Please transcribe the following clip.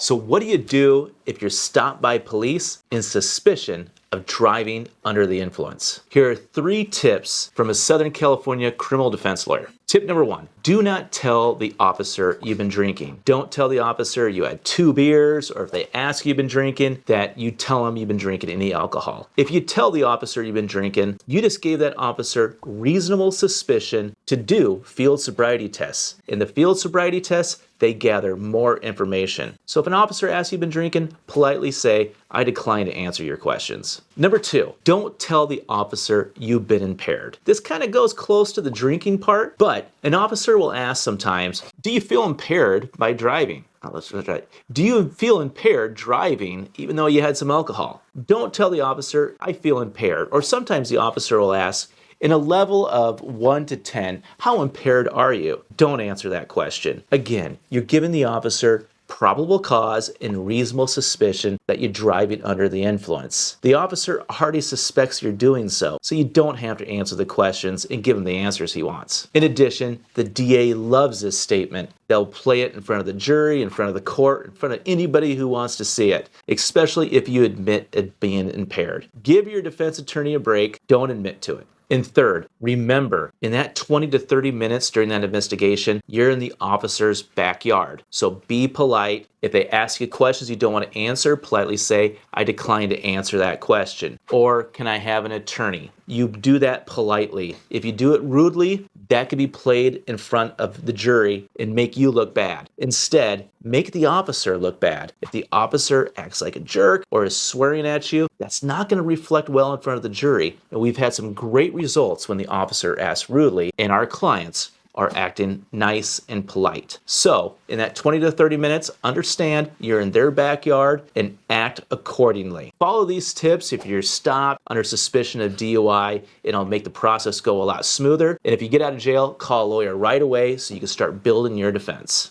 So what do you do if you're stopped by police in suspicion of driving under the influence? Here are 3 tips from a Southern California criminal defense lawyer. Tip number 1, do not tell the officer you've been drinking. Don't tell the officer you had 2 beers, or if they ask you've been drinking, that you tell them you've been drinking any alcohol. If you tell the officer you've been drinking, you just gave that officer reasonable suspicion to do field sobriety tests. In the field sobriety tests, they gather more information. So if an officer asks you've been drinking, politely say, I decline to answer your questions. Number 2, don't tell the officer you've been impaired. This kind of goes close to the drinking part, but an officer will ask sometimes, do you feel impaired by driving? Do you feel impaired driving even though you had some alcohol? Don't tell the officer, I feel impaired. Or sometimes the officer will ask, in a level of 1 to 10, how impaired are you? Don't answer that question. Again, you're giving the officer probable cause and reasonable suspicion that you're driving under the influence. The officer already suspects you're doing so you don't have to answer the questions and give him the answers he wants. In addition, the DA loves this statement. They'll play it in front of the jury, in front of the court, in front of anybody who wants to see it, especially if you admit it being impaired. Give your defense attorney a break. Don't admit to it. And third, remember, in that 20 to 30 minutes during that investigation, you're in the officer's backyard. So be polite. If they ask you questions you don't want to answer, politely say, I decline to answer that question. Or, can I have an attorney? You do that politely. If you do it rudely, that could be played in front of the jury and make you look bad. Instead, make the officer look bad. If the officer acts like a jerk or is swearing at you, that's not going to reflect well in front of the jury. And we've had some great results when the officer asks rudely, and our clients are acting nice and polite. So, in that 20 to 30 minutes, understand you're in their backyard and act accordingly. Follow these tips if you're stopped under suspicion of DUI, and it'll make the process go a lot smoother. And if you get out of jail, call a lawyer right away so you can start building your defense.